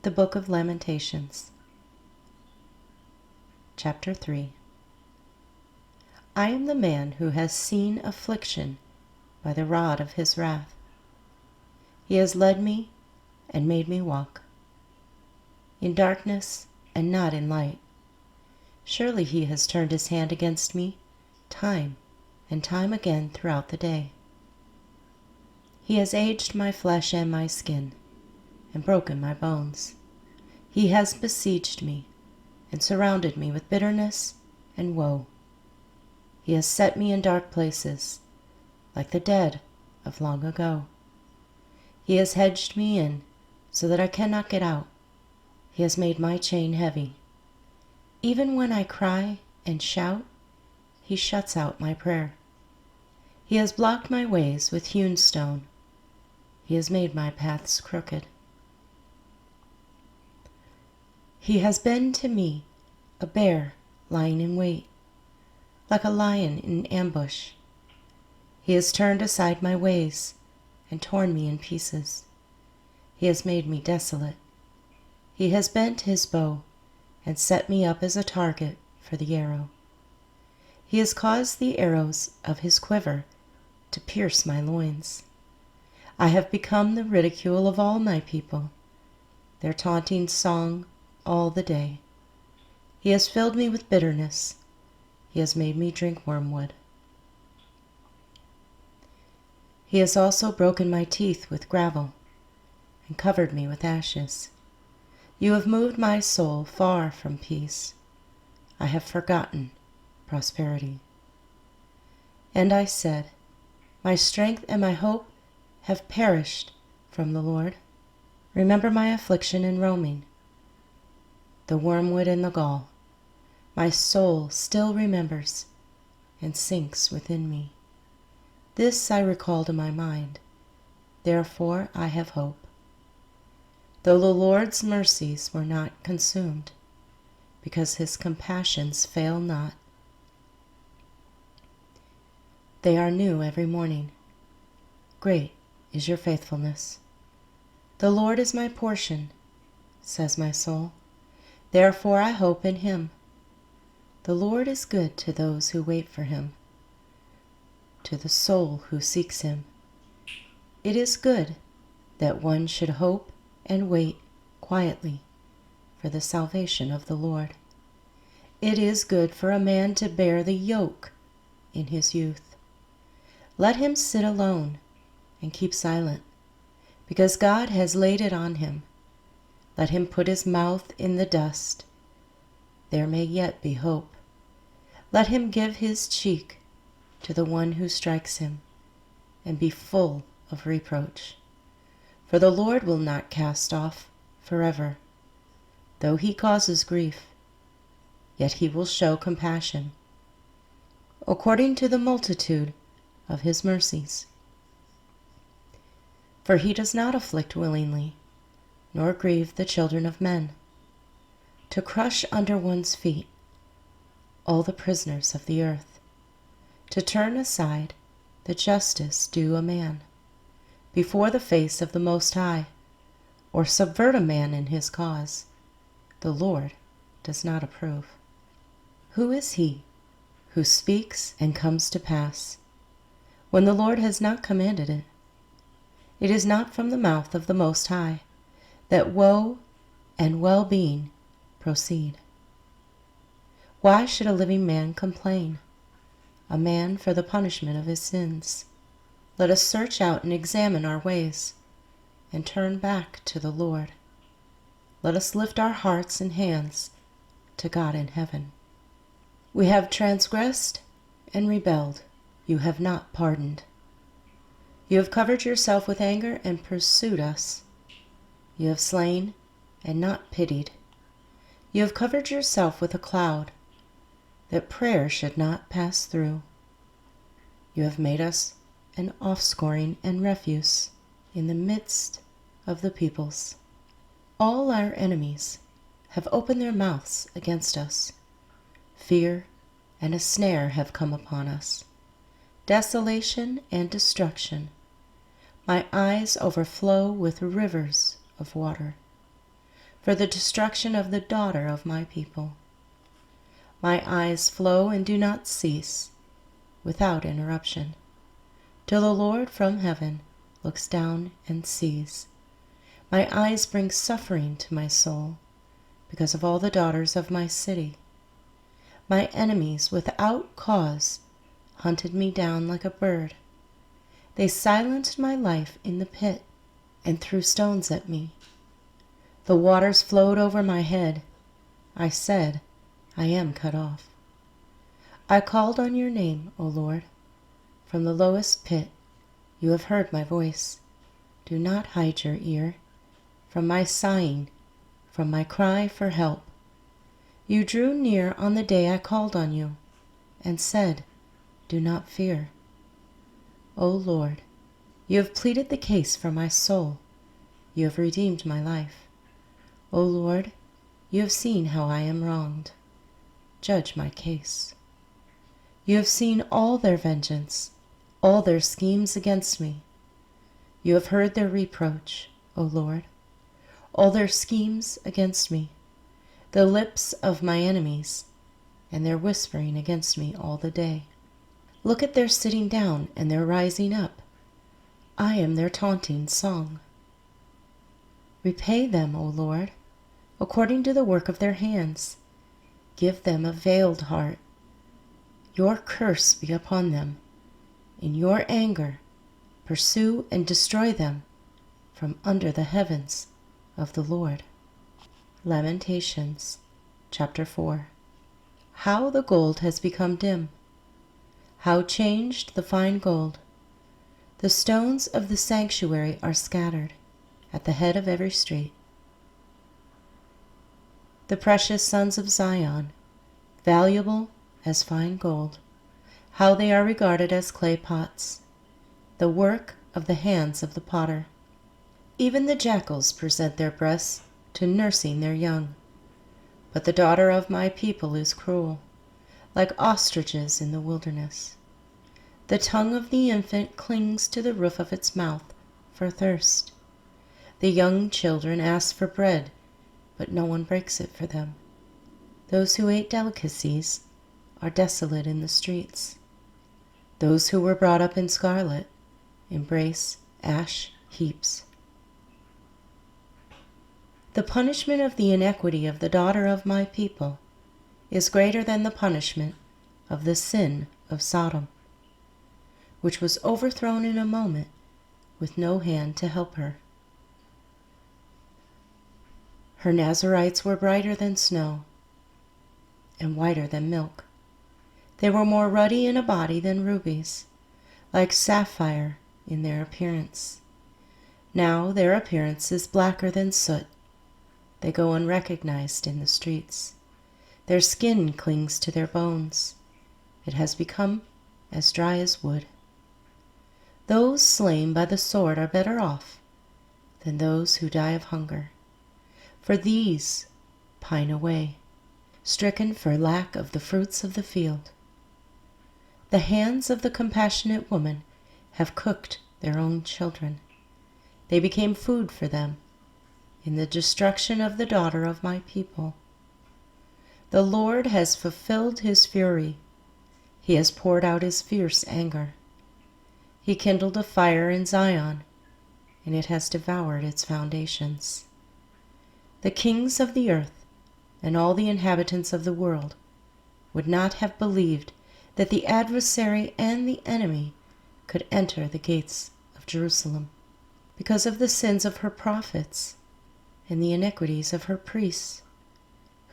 The Book of Lamentations, Chapter 3. I am the man who has seen affliction by the rod of his wrath. He has led me and made me walk in darkness and not in light. Surely he has turned his hand against me time and time again throughout the day. He has aged my flesh and my skin, and broken my bones. He has besieged me, and surrounded me with bitterness and woe. He has set me in dark places, like the dead of long ago. He has hedged me in, so that I cannot get out. He has made my chain heavy. Even when I cry and shout, he shuts out my prayer. He has blocked my ways with hewn stone. He has made my paths crooked. He has been to me a bear lying in wait, like a lion in ambush. He has turned aside my ways and torn me in pieces. He has made me desolate. He has bent his bow and set me up as a target for the arrow. He has caused the arrows of his quiver to pierce my loins. I have become the ridicule of all my people, their taunting song all the day. He has filled me with bitterness. He has made me drink wormwood. He has also broken my teeth with gravel and covered me with ashes. You have moved my soul far from peace. I have forgotten prosperity. And I said, my strength and my hope have perished from the Lord. Remember my affliction and roaming, the wormwood and the gall. My soul still remembers and sinks within me. This I recall to my mind. Therefore I have hope. Though the Lord's mercies were not consumed, because his compassions fail not. They are new every morning. Great is your faithfulness. The Lord is my portion, says my soul. Therefore I hope in him. The Lord is good to those who wait for him, to the soul who seeks him. It is good that one should hope and wait quietly for the salvation of the Lord. It is good for a man to bear the yoke in his youth. Let him sit alone and keep silent, because God has laid it on him. Let him put his mouth in the dust. There may yet be hope. Let him give his cheek to the one who strikes him, and be full of reproach. For the Lord will not cast off forever. Though he causes grief, yet he will show compassion, according to the multitude of his mercies. For he does not afflict willingly, nor grieve the children of men, to crush under one's feet all the prisoners of the earth, to turn aside the justice due a man before the face of the Most High, or subvert a man in his cause, the Lord does not approve. Who is he who speaks and comes to pass, when the Lord has not commanded it? It is not from the mouth of the Most High that woe and well-being proceed. Why should a living man complain, a man for the punishment of his sins? Let us search out and examine our ways, and turn back to the Lord. Let us lift our hearts and hands to God in heaven. We have transgressed and rebelled. You have not pardoned. You have covered yourself with anger and pursued us. You have slain and not pitied. You have covered yourself with a cloud, that prayer should not pass through. You have made us an offscouring and refuse in the midst of the peoples. All our enemies have opened their mouths against us. Fear and a snare have come upon us, desolation and destruction. My eyes overflow with rivers of water. for the destruction of the daughter of my people. My eyes flow and do not cease, without interruption, till the Lord from heaven looks down and sees. My eyes bring suffering to my soul, because of all the daughters of my city. My enemies without cause hunted me down like a bird. They silenced my life in the pit and threw stones at me. The waters flowed over my head. I said, I am cut off. I called on your name, O Lord. From the lowest pit you have heard my voice. Do not hide your ear from my sighing, from my cry for help. You drew near on the day I called on you, and said, do not fear. O Lord, you have pleaded the case for my soul. You have redeemed my life. O Lord, you have seen how I am wronged. Judge my case. You have seen all their vengeance, all their schemes against me. You have heard their reproach, O Lord, all their schemes against me, the lips of my enemies, and their whispering against me all the day. Look at their sitting down and their rising up. I am their taunting song. Repay them, O Lord, according to the work of their hands. Give them a veiled heart. Your curse be upon them. In your anger, pursue and destroy them from under the heavens of the Lord. Lamentations, chapter 4. How the gold has become dim. How changed the fine gold. The stones of the sanctuary are scattered at the head of every street. The precious sons of Zion, valuable as fine gold, how they are regarded as clay pots, the work of the hands of the potter. Even the jackals present their breasts to nursing their young. But the daughter of my people is cruel, like ostriches in the wilderness. The tongue of the infant clings to the roof of its mouth for thirst. The young children ask for bread, but no one breaks it for them. Those who ate delicacies are desolate in the streets. Those who were brought up in scarlet embrace ash heaps. The punishment of the iniquity of the daughter of my people is greater than the punishment of the sin of Sodom, which was overthrown in a moment with no hand to help her. Her Nazarites were brighter than snow and whiter than milk. They were more ruddy in a body than rubies, like sapphire in their appearance. Now their appearance is blacker than soot. They go unrecognized in the streets. Their skin clings to their bones. It has become as dry as wood. Those slain by the sword are better off than those who die of hunger, for these pine away, stricken for lack of the fruits of the field. The hands of the compassionate woman have cooked their own children. They became food for them in the destruction of the daughter of my people. The Lord has fulfilled his fury. He has poured out his fierce anger. He kindled a fire in Zion, and it has devoured its foundations. The kings of the earth and all the inhabitants of the world would not have believed that the adversary and the enemy could enter the gates of Jerusalem, because of the sins of her prophets and the iniquities of her priests,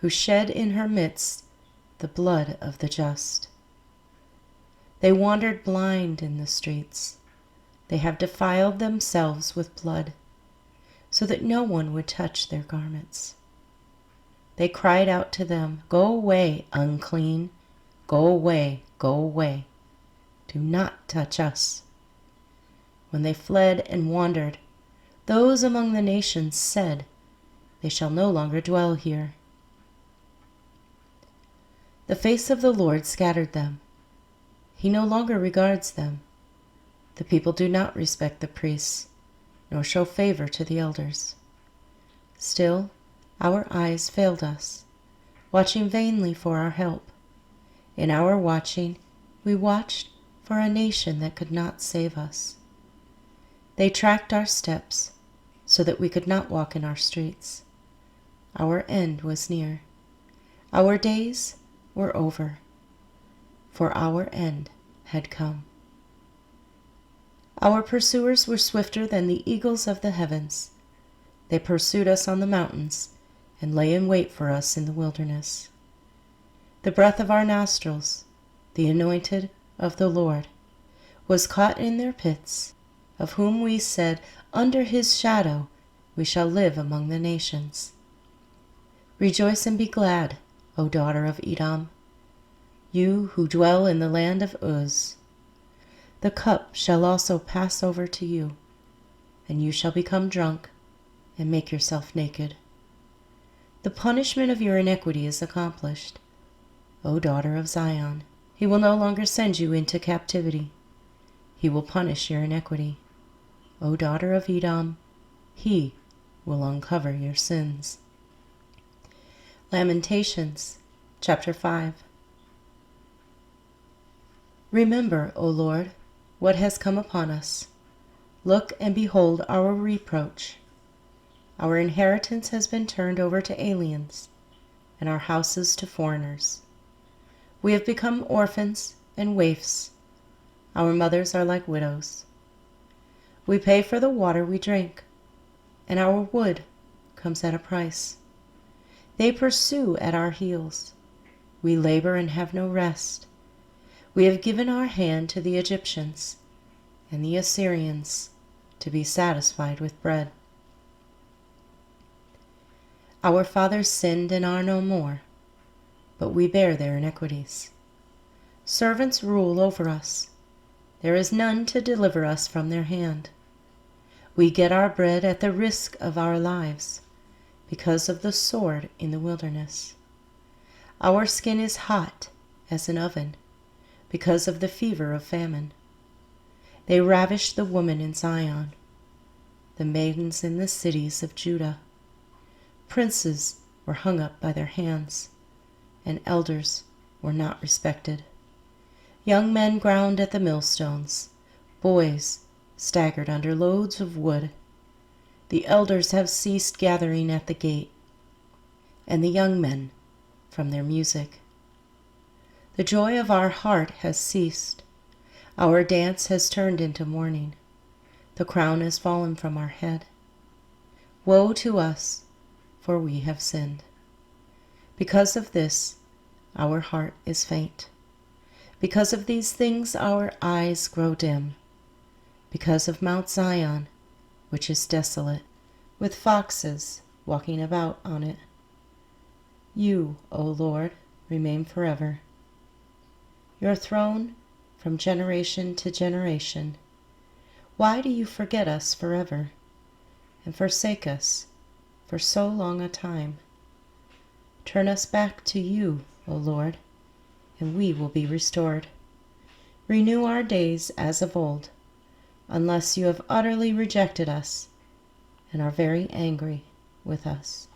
who shed in her midst the blood of the just. They wandered blind in the streets. They have defiled themselves with blood, so that no one would touch their garments. They cried out to them, "Go away, unclean! Go away, go away! Do not touch us!" When they fled and wandered, those among the nations said, "They shall no longer dwell here." The face of the Lord scattered them. He no longer regards them. The people do not respect the priests, nor show favor to the elders. Still, Our eyes failed us, watching vainly for our help. In our watching, we watched for a nation that could not save us. They tracked our steps so that we could not walk in our streets. Our end was near. Our days were over, for our end had come. Our pursuers were swifter than the eagles of the heavens. They pursued us on the mountains and lay in wait for us in the wilderness. The breath of our nostrils, the anointed of the Lord, was caught in their pits, of whom we said, under his shadow we shall live among the nations. Rejoice and be glad, O daughter of Edom, you who dwell in the land of Uz. The cup shall also pass over to you, and you shall become drunk and make yourself naked. The punishment of your iniquity is accomplished, O daughter of Zion. He will no longer send you into captivity. He will punish your iniquity. O daughter of Edom, he will uncover your sins. Lamentations, chapter 5. Remember, O Lord, what has come upon us. Look and behold our reproach. Our inheritance has been turned over to aliens, and our houses to foreigners. We have become orphans and waifs. Our mothers are like widows. We pay for the water we drink, and our wood comes at a price. They pursue at our heels. We labor and have no rest. We have given our hand to the Egyptians and the Assyrians to be satisfied with bread. Our fathers sinned and are no more, but we bear their iniquities. Servants rule over us. There is none to deliver us from their hand. We get our bread at the risk of our lives, because of the sword in the wilderness. Our skin is hot as an oven, because of the fever of famine. They ravished the woman in Zion, the maidens in the cities of Judah. Princes were hung up by their hands, and elders were not respected. Young men ground at the millstones. Boys staggered under loads of wood. The elders have ceased gathering at the gate, and the young men from their music. The joy of our heart has ceased. Our dance has turned into mourning. The crown has fallen from our head. Woe to us, for we have sinned. Because of this, our heart is faint. Because of these things, our eyes grow dim. Because of Mount Zion, which is desolate, with foxes walking about on it. You, O Lord, remain forever. Your throne from generation to generation. Why do you forget us forever and forsake us for so long a time? Turn us back to you, O Lord, and we will be restored. Renew our days as of old, unless you have utterly rejected us and are very angry with us.